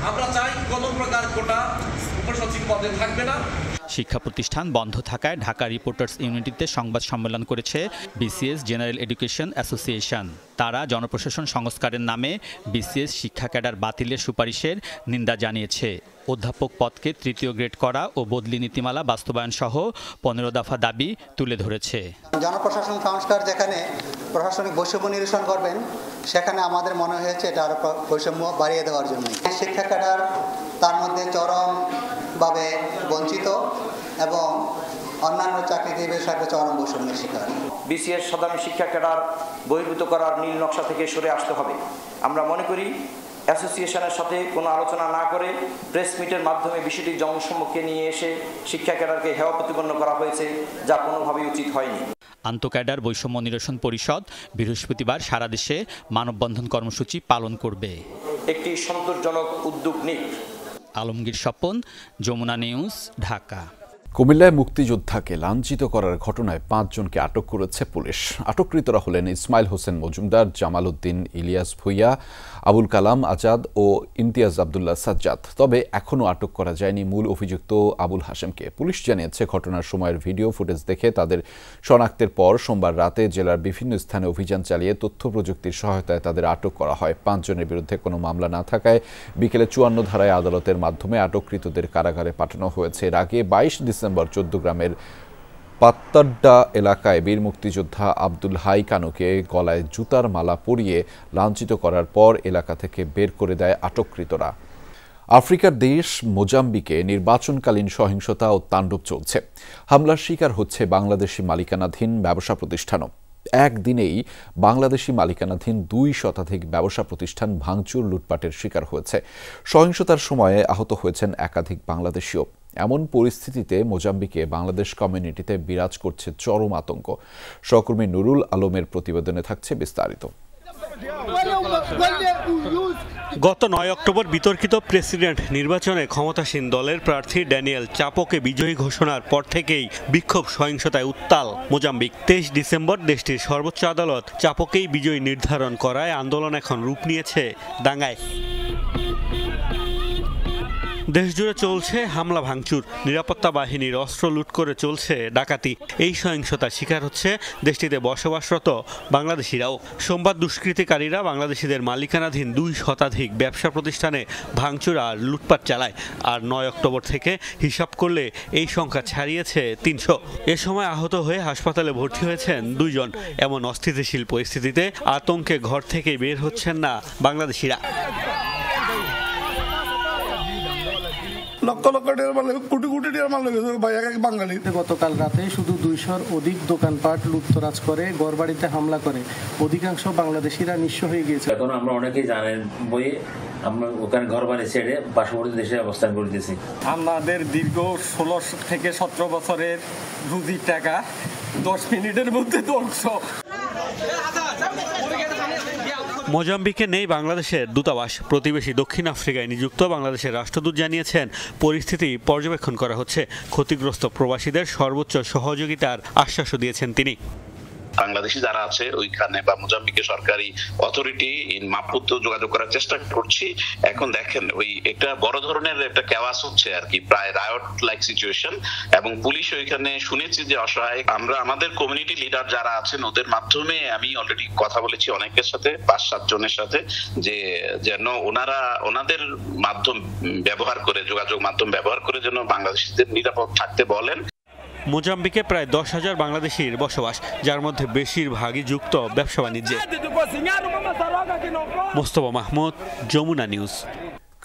আমরা চাই কোনো প্রকার কোটা উপসচিব পদে থাকবে না। শিক্ষা প্রতিষ্ঠান বন্ধ থাকায় ঢাকা রিপোর্টার্স ইউনিটিতে সংবাদ সম্মেলন করেছে বিসিএস জেনারেল এডুকেশন অ্যাসোসিয়েশন। তারা জনপ্রশাসন সংস্কারের নামে বিসিএস শিক্ষা ক্যাডার বাতিলের সুপারিশের নিন্দা জানিয়েছে। অধ্যাপক পদকে 3য় গ্রেড করা ও বদলি নীতিমালা বাস্তবায়ন সহ 15 দফা দাবি তুলে ধরেছে। জনপ্রশাসন সংস্কার যেখানে প্রশাসনিক বৈষম্য নিরসন করবেন, সেখানে আমাদের মনে হয়েছে এটা আরো বৈষম্য বাড়িয়ে দেওয়ার জন্য। শিক্ষা ক্যাডার তার মধ্যে চরমভাবে বঞ্চিত এবং অন্যান্য চাকরিজীবীদের সাথে চরম বৈষম্যের শিকার। বিসিএস সাধারণ শিক্ষা ক্যাডার বহির্ভূত করার নীল নকশা থেকে সরে আসতে হবে। আমরা মনে করি অ্যাসোসিয়েশনের সাথে কোনো আলোচনা না করে প্রেস মিটের মাধ্যমে বিষয়টি জনসম্মুখে নিয়ে এসে শিক্ষা ক্যাডারকে হেয় প্রতিপন্ন করা হয়েছে, যা কোনোভাবেই উচিত হয়নি। আন্তঃক্যাডার বৈষম্য নিরসন পরিষদ বৃহস্পতিবার সারা দেশে মানববন্ধন কর্মসূচি পালন করবে। একটি সন্তোষজনক উদ্যোগ নিক। আলমগীর স্বপন, যমুনা নিউজ, ঢাকা। কুমিল্লায় মুক্তিযোদ্ধাকে লাঞ্ছিত করার ঘটনায় 5 জনকে আটক করেছে পুলিশ। আটককৃতরা হলেন ইসমাইল হোসেন মজুমদার, জামাল উদ্দিন, ইলিয়াস ভুইয়া, আবুল কালাম আজাদ ও ইমতিয়াজ আবদুল্লাহ সাজ্জাদ। তবে এখনও আটক করা যায়নি মূল অভিযুক্ত আবুল হাশেমকে। পুলিশ জানিয়েছে, ঘটনার সময়ের ভিডিও ফুটেজ দেখে তাদের শনাক্তের পর সোমবার রাতে জেলার বিভিন্ন স্থানে অভিযান চালিয়ে তথ্য প্রযুক্তির সহায়তায় তাদের আটক করা হয়। 5 জনের বিরুদ্ধে কোনো মামলা না থাকায় বিকেলে 54 ধারায় আদালতের মাধ্যমে আটককৃতদের কারাগারে পাঠানো হয়েছে। এর আগে 22 ডিসেম্বর 14 গ্রামের পাত্তাড্ডা এলাকায় বীর মুক্তিযোদ্ধা আব্দুল হাই কানুকে গলায় জুতার মালা পরিয়ে লাঞ্ছিত করার পর এলাকা থেকে বের করে দেয় আটককৃতরা। আফ্রিকার দেশ মোজাম্বিকে নির্বাচনকালীন সহিংসতা ও তাণ্ডব চলছে। হামলার শিকার হচ্ছে বাংলাদেশি মালিকানাধীন ব্যবসা প্রতিষ্ঠানও। একদিনেই বাংলাদেশি মালিকানাধীন 2 শতাধিক ব্যবসা প্রতিষ্ঠান ভাঙচুর, লুটপাটের শিকার হয়েছে। সহিংসতার সময়ে আহত হয়েছেন একাধিক বাংলাদেশিও। এমন পরিস্থিতিতে মোজাম্বিকে বাংলাদেশ কমিউনিটিতে বিরাজ করছে চরম আতঙ্ক। সহকর্মী নুরুল আলমের প্রতিবেদনে থাকছে বিস্তারিত। গত 9 অক্টোবর বিতর্কিত প্রেসিডেন্ট নির্বাচনে ক্ষমতাসীন দলের প্রার্থী ড্যানিয়েল চাপোকে বিজয়ী ঘোষণার পর থেকেই বিক্ষোভ সহিংসতায় উত্তাল মোজাম্বিক। 23 ডিসেম্বর দেশটির সর্বোচ্চ আদালত চাপোকেই বিজয়ী নির্ধারণ করায় আন্দোলন এখন রূপ নিয়েছে দাঙ্গায়। দেশজুড়ে চলছে হামলা ভাঙচুর, নিরাপত্তা বাহিনীর অস্ত্র লুট করে চলছে ডাকাতি। এই সহিংসতার শিকার হচ্ছে দেশটিতে বসবাসরত বাংলাদেশিরাও। সোমবার দুষ্কৃতিকারীরা বাংলাদেশিদের মালিকানাধীন 2 শতাধিক ব্যবসা প্রতিষ্ঠানে ভাঙচুর আর লুটপাট চালায়। আর 9 অক্টোবর থেকে হিসাব করলে এই সংখ্যা ছাড়িয়েছে 300। এ সময় আহত হয়ে হাসপাতালে ভর্তি হয়েছেন 2 জন। এমন অস্থিতিশীল পরিস্থিতিতে আতঙ্কে ঘর থেকে বের হচ্ছেন না বাংলাদেশিরা। লক্ষ লক্ষ টাকার মাল, কোটি কোটি টাকার মাল ভাই এক বাঙালি। গতকাল রাতে শুধু 200-র অধিক দোকানপাট লুটতরাজ করে, ঘরবাড়িতে হামলা করে অধিকাংশ বাংলাদেশিরা নিঃস্ব হয়ে গিয়েছে। এখন আমরা অনেকেই জানেন বইয়ে আমরা ওখানে ঘর বাড়ি ছেড়ে পার্শ্ববর্তী দেশে অবস্থান করতেছি। আমাদের দীর্ঘ 16 থেকে 17 বছরের রুজির টাকা 10 মিনিটের মধ্যে ধ্বংস। মোজাম্বিকে নেই বাংলাদেশের দূতাবাস। প্রতিবেশী দক্ষিণ আফ্রিকায় নিযুক্ত বাংলাদেশের রাষ্ট্রদূত জানিয়েছেন পরিস্থিতি পর্যবেক্ষণ করা হচ্ছে। ক্ষতিগ্রস্ত প্রবাসীদের সর্বোচ্চ সহযোগিতার আশ্বাসও দিয়েছেন তিনি। বাংলাদেশি যারা আছে ওইখানে বা মোজাম্বিকের সরকারি অথরিটি মাপুত্র যোগাযোগ করার চেষ্টা করছি। এখন দেখেন ওই একটা বড় ধরনের একটা কেওয়াস হচ্ছে আর কি, প্রায় রায়ট লাইক সিচুয়েশন, এবং পুলিশ ওইখানে শুনেছি যে অসহায়। আমরা আমাদের কমিউনিটি লিডার যারা আছেন ওদের মাধ্যমে আমি অলরেডি কথা বলেছি অনেকের সাথে, 5-7 জনের সাথে, যে যেন ওনারা ওনাদের মাধ্যম ব্যবহার করে, যোগাযোগ মাধ্যম ব্যবহার করে যেন বাংলাদেশিদের নিরাপদ থাকতে বলেন। মোজাম্বিকে প্রায় 10,000 বাংলাদেশির বসবাস, যার মধ্যে বেশিরভাগই যুক্ত ব্যবসা বাণিজ্যে। মোস্তফা মাহমুদ, যমুনা নিউজ।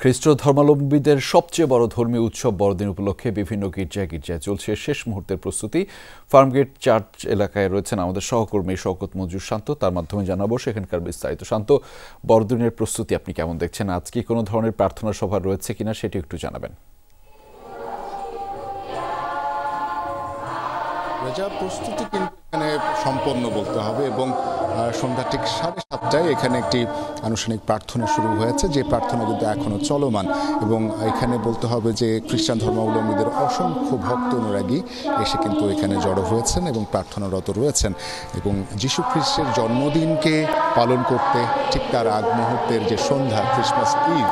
খ্রিস্ট ধর্মাবলম্বীদের সবচেয়ে বড় ধর্মীয় উৎসব বড়দিন উপলক্ষে বিভিন্ন গির্জায় গির্জায় চলছে শেষ মুহূর্তের প্রস্তুতি। ফার্মগেট চার্চ এলাকায় রয়েছেন আমাদের সহকর্মী শওকত মঞ্জুর শান্ত, তার মাধ্যমে জানাবো সেখানকার বিস্তারিত। শান্ত, বড়দিনের প্রস্তুতি আপনি কেমন দেখছেন? আজ কি কোনো ধরনের প্রার্থনা সভা রয়েছে কিনা সেটি একটু জানাবেন। প্রস্তুতি কিন্তু এখানে সম্পন্ন বলতে হবে, এবং সন্ধ্যা ঠিক 7:30টায় এখানে একটি আনুষ্ঠানিক প্রার্থনা শুরু হয়েছে, যে প্রার্থনা কিন্তু এখনও চলমান। এবং এখানে বলতে হবে যে খ্রিস্টান ধর্মাবলম্বীদের অসংখ্য ভক্ত অনুরাগী এসে কিন্তু এখানে জড়ো হয়েছেন এবং প্রার্থনারত রয়েছেন। এবং যীশু খ্রিস্টের জন্মদিনকে পালন করতে ঠিক তার আগ মুহূর্তের যে সন্ধ্যা, ক্রিসমাস ইভ,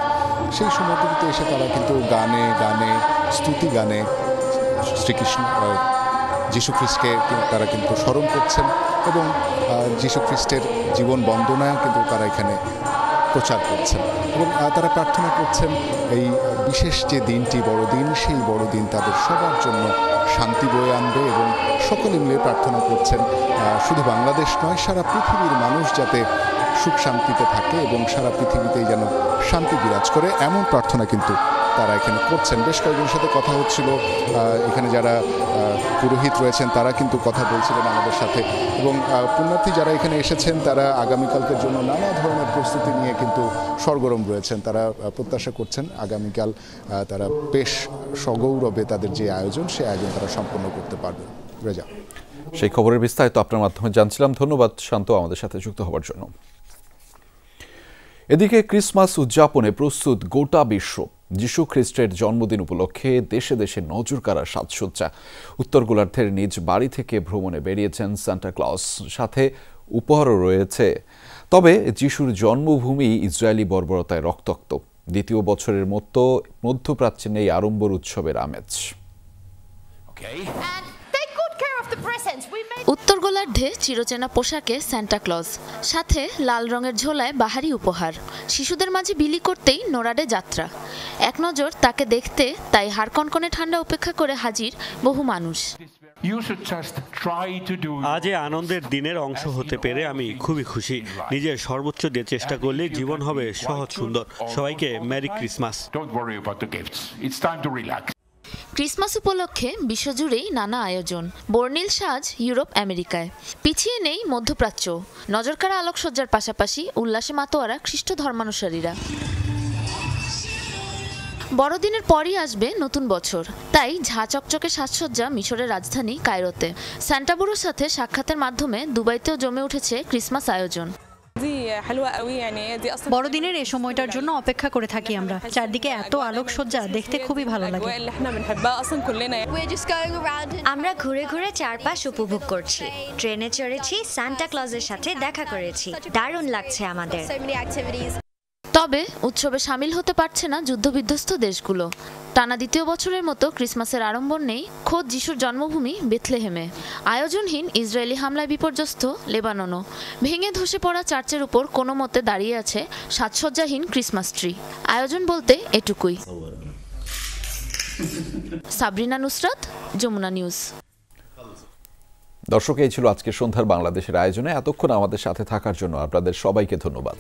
সেই সময়টিতে এসে তারা কিন্তু গানে গানে স্তুতি গানে শ্রীকৃষ্ণ যীশু খ্রিস্টকে তারা কিন্তু স্মরণ করছেন, এবং যীশু খ্রিস্টের জীবন বন্দনায় কিন্তু তারা এখানে প্রচার করছেন, এবং তারা প্রার্থনা করছেন এই বিশেষ যে দিনটি বড়দিন, সেই বড়দিন তাদের সবার জন্য শান্তি বয়ে আনবে। এবং সকলে মিলে প্রার্থনা করছেন শুধু বাংলাদেশ নয়, সারা পৃথিবীর মানুষ যাতে সুখ শান্তিতে থাকে এবং সারা পৃথিবীতেই যেন শান্তি বিরাজ করে, এমন প্রার্থনা কিন্তু তারা এখানে করছেন। বেশ কয়েকজনের সাথে কথা হচ্ছিল, এখানে যারা পুরোহিত রয়েছেন তারা কিন্তু কথা বলছিলেন আমাদের সাথে, এবং পুণ্যার্থী যারা এখানে এসেছেন তারা আগামীকালকের জন্য নানা ধরনের প্রস্তুতি নিয়ে কিন্তু সরগরম রয়েছেন। তারা প্রত্যাশা করছেন আগামীকাল তারা বেশ সগৌরবে তাদের যে আয়োজন, সেই আয়োজন তারা সম্পন্ন করতে পারবেন। রেজা, সেই খবরের বিস্তারিত আপনার মাধ্যমে জানছিলাম। ধন্যবাদ শান্ত আমাদের সাথে যুক্ত হওয়ার জন্য। এদিকে ক্রিসমাস উদযাপনে প্রস্তুত গোটা বিশ্ব। যীশু খ্রিস্টের জন্মদিন উপলক্ষে দেশে দেশে নজর কাড়া সাজসজ্জা। উত্তর গোলার্ধের নিজ বাড়ি থেকে ভ্রমণে বেরিয়েছেন সান্টা ক্লজ, সাথে উপহারও রয়েছে। তবে যিশুর জন্মভূমি ইসরায়েলি বর্বরতায় রক্তাক্ত। দ্বিতীয় বছরের মতো মধ্যপ্রাচ্যে নেই আড়ম্বর উৎসবের আমেজ। উত্তর গোলার্ধে চিরচেনা পোশাকে সান্টা ক্লজ, সাথে লাল রঙের ঝোলায় বাহারি উপহার। শিশুদের মাঝে বিলি করতেই নোরাডে যাত্রা। এক নজর তাকে দেখতে তাই হাড় কনকনে ঠান্ডা উপেক্ষা করে হাজির বহু মানুষ। আজ এই আনন্দের দিনের অংশ হতে পেরে আমি খুবই খুশি। নিজের সর্বোচ্চ দিয়ে চেষ্টা করলে জীবন হবে সহজ সুন্দর। সবাইকে মেরি ক্রিসমাস। ক্রিসমাস উপলক্ষে বিশ্বজুড়েই নানা আয়োজন, বর্ণিল সাজ ইউরোপ আমেরিকায়। পিছিয়ে নেই মধ্যপ্রাচ্য। নজরকাড়া আলোকসজ্জার পাশাপাশি উল্লাসে মাতোয়ারা খ্রিস্ট ধর্মানুসারীরা। বড়দিনের পরই আসবে নতুন বছর, তাই ঝাঁ চকচকে সাজসজ্জা মিশরের রাজধানী কায়রোতে। সান্টা বুড়োর সাথে সাক্ষাতের মাধ্যমে দুবাইতেও জমে উঠেছে ক্রিসমাস আয়োজন। বড়দিনের এই সময়টার জন্য অপেক্ষা করে থাকি আমরা। চারদিকে এত আলোকসজ্জা দেখতে খুবই ভালো লাগে। আমরা ঘুরে ঘুরে চারপাশ উপভোগ করছি, ট্রেনে চড়েছি, সান্টা ক্লজের সাথে দেখা করেছি, দারুণ লাগছে আমাদের। তবে উৎসবে সামিল হতে পারছে না যুদ্ধবিধ্বস্ত দেশগুলো। টানা দ্বিতীয় বছরের মতো ক্রিসমাসের আড়ম্বর নেই খোদ যিশুর জন্মভূমি বেথলেহেমে। আয়োজনহীন ইসরায়েলি হামলায় বিপর্যস্ত লেবাননও। ভেঙে ধসে পড়া চার্চের উপর কোনো মতে দাঁড়িয়ে আছে সাজসজ্জাহীন ক্রিসমাস ট্রি। আয়োজন বলতে এটুকুই। সাবরিনা নুসরাত, যমুনা নিউজ। দর্শক, এই ছিল আজকে সন্ধ্যার বাংলাদেশের আয়োজনে। এতক্ষণ আমাদের সাথে থাকার জন্য আপনাদের সবাইকে ধন্যবাদ।